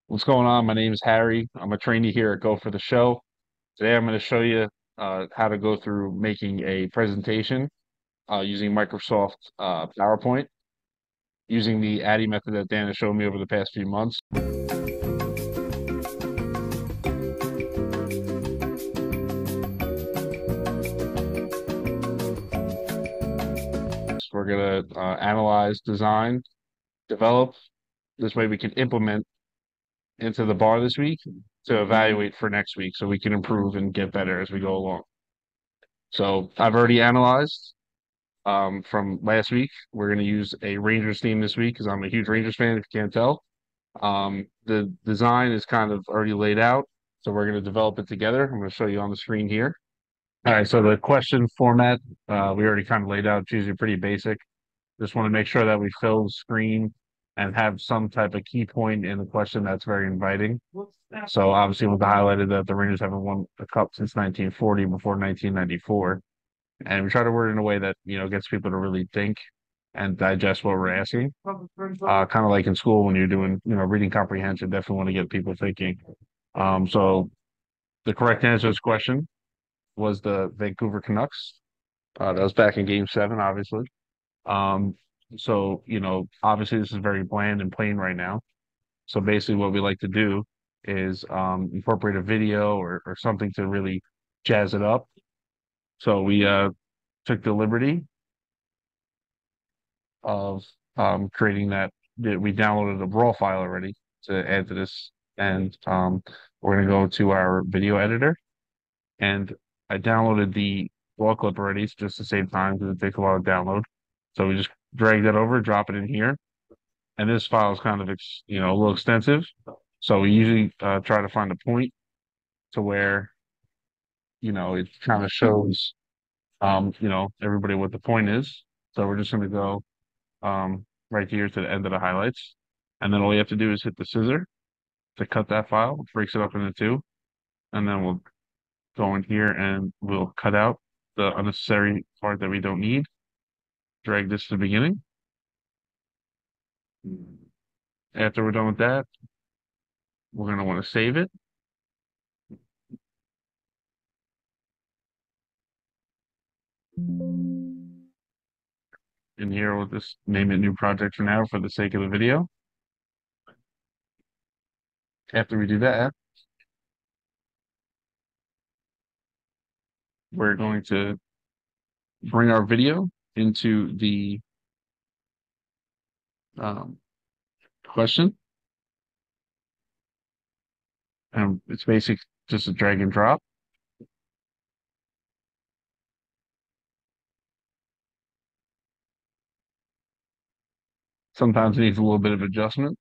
What's going on? My name is Harry. I'm a trainee here at Go for the Show. Today I'm going to show you how to go through making a presentation using Microsoft PowerPoint, using the ADDIE method that Dan has shown me over the past few months. We're going to analyze, design, develop. This way we can implement into the bar this week to evaluate for next week so we can improve and get better as we go along. So I've already analyzed from last week. We're going to use a Rangers theme this week because I'm a huge Rangers fan, if you can't tell. The design is kind of already laid out, so we're going to develop it together. I'm going to show you on the screen here. All right, so the question format, we already kind of laid out. It's usually pretty basic. Just want to make sure that we fill the screen and have some type of key point in the question that's very inviting. So obviously, we've highlighted that the Rangers haven't won a cup since 1940, before 1994. And we try to word it in a way that gets people to really think and digest what we're asking. Kind of like in school when you're doing reading comprehension, definitely want to get people thinking. So the correct answer to this question was the Vancouver Canucks. That was back in Game 7, obviously. Um, so obviously this is very bland and plain right now. So basically, what we like to do is incorporate a video or something to really jazz it up. So we took the liberty of creating that. We downloaded a raw file already to add to this, and we're going to go to our video editor. And I downloaded the raw clip already just to save time because it takes a lot of download. So we just drag that over, drop it in here, and this file is kind of a little extensive. So we usually try to find a point to where it kind of shows everybody what the point is. So we're just going to go right here to the end of the highlights. And then all you have to do is hit the scissor to cut that file, breaks it up into two, and then we'll go in here and we'll cut out the unnecessary part that we don't need. Drag this to the beginning. After we're done with that, we're going to want to save it. In here, we'll just name it new project for now for the sake of the video. After we do that, we're going to bring our video into the um, question. And it's basic, just a drag and drop. Sometimes it needs a little bit of adjustment.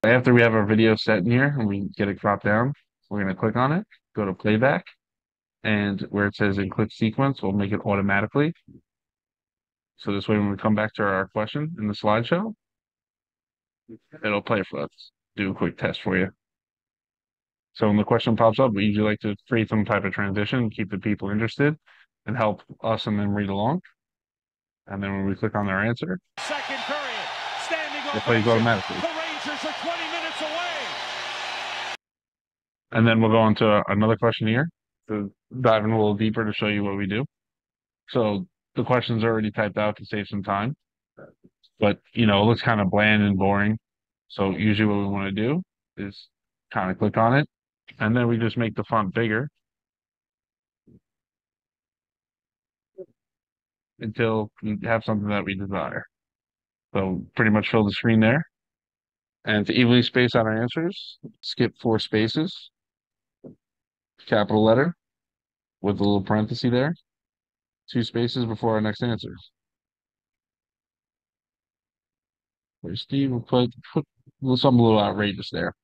After we have our video set in here and we get it cropped down, we're going to click on it, go to playback, and where it says in click sequence, we'll make it automatically. So this way, when we come back to our question in the slideshow, it'll play for us. Do a quick test for you. So when the question pops up, we usually like to create some type of transition, keep the people interested, and help us and them read along. And then when we click on their answer, Second period, standing it plays ovation. automatically. The Rangers are 20 minutes away. And then we'll go on to another question here to dive in a little deeper to show you what we do. So the question's already typed out to save some time, but it looks kind of bland and boring. So usually what we want to do is kind of click on it, and then we just make the font bigger until we have something that we desire. So pretty much fill the screen there. And to evenly space out our answers, skip 4 spaces, capital letter with a little parenthesis there, 2 spaces before our next answer. Where's Steve? We'll put something a little outrageous there.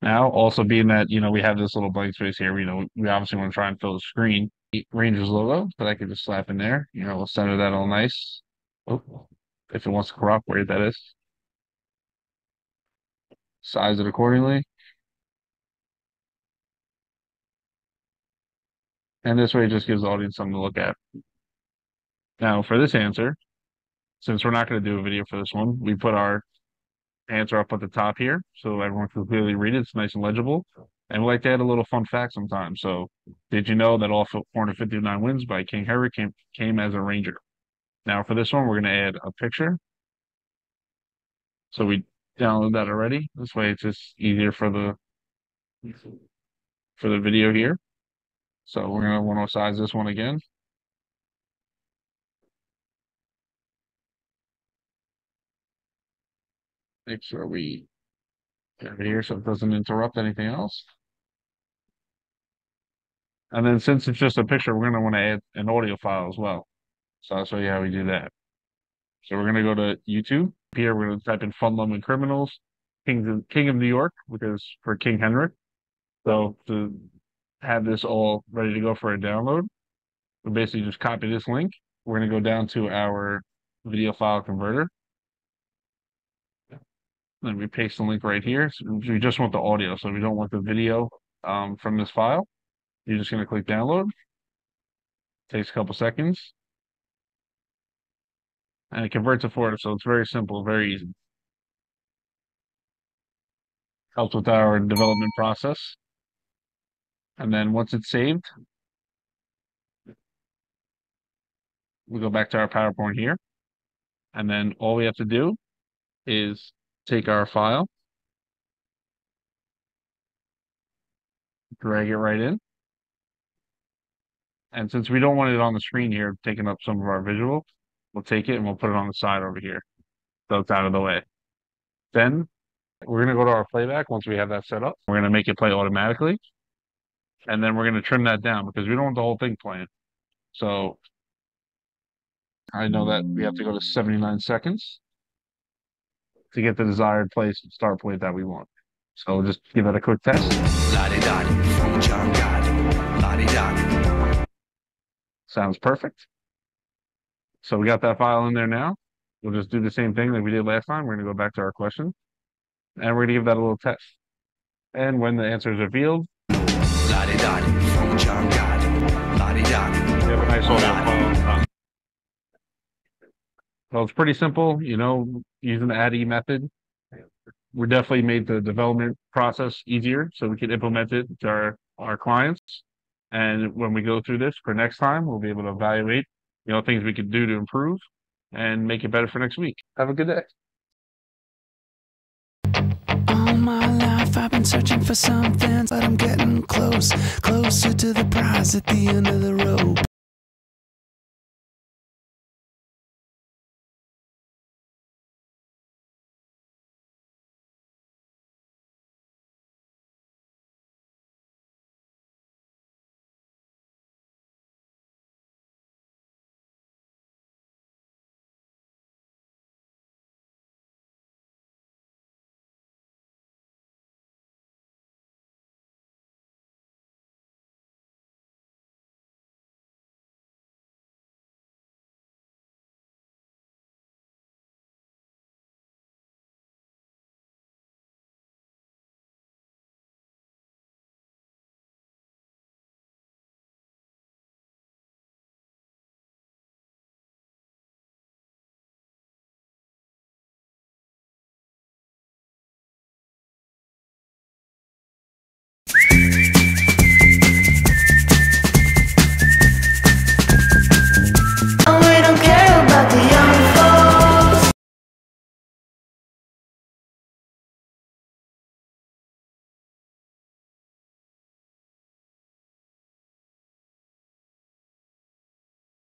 Now, also being that, we have this little blank space here, we obviously want to try and fill the screen. Rangers logo that I could just slap in there. We'll center that all nice. Oh, if it wants to cooperate, that is. Size it accordingly. And this way it just gives the audience something to look at. Now, for this answer, since we're not going to do a video for this one, we put our answer up at the top here so everyone can clearly read it. It's nice and legible. And we like to add a little fun fact sometimes. So, did you know that all 459 wins by King Henry came as a Ranger? Now, for this one, we're going to add a picture. So we download that already. This way, it's just easier for the video here. So we're going to want to size this one again. Make sure we get it here so it doesn't interrupt anything else. And then since it's just a picture, we're going to want to add an audio file as well. So I'll show you how we do that. So we're going to go to YouTube. Here we're going to type in Fun Loving Criminals, King of New York, because for King Henry. So to have this all ready to go for a download, we basically just copy this link. We're going to go down to our video file converter. Then we paste the link right here. So we just want the audio, so we don't want the video from this file. You're just going to click download. Takes a couple seconds. And it converts it for us, so it's very simple, very easy. Helps with our development process. And then once it's saved, we go back to our PowerPoint here. And then all we have to do is take our file, drag it right in. And since we don't want it on the screen here, taking up some of our visual, we'll take it and we'll put it on the side over here. So it's out of the way. Then we're going to go to our playback once we have that set up. We're going to make it play automatically. And then we're going to trim that down because we don't want the whole thing playing. So I know that we have to go to 79 seconds to get the desired place start point that we want. So we'll just give it a quick test. Sounds perfect. So we got that file in there now. We'll just do the same thing that we did last time. We're going to go back to our question, and we're going to give that a little test. And when the answer is revealed, we have a nice audio file. Well, it's pretty simple, using the ADDIE method. We definitely made the development process easier so we can implement it to our clients. And when we go through this for next time, we'll be able to evaluate, things we could do to improve and make it better for next week. Have a good day. All my life I've been searching for something, but I'm getting closer to the prize at the end of the rope.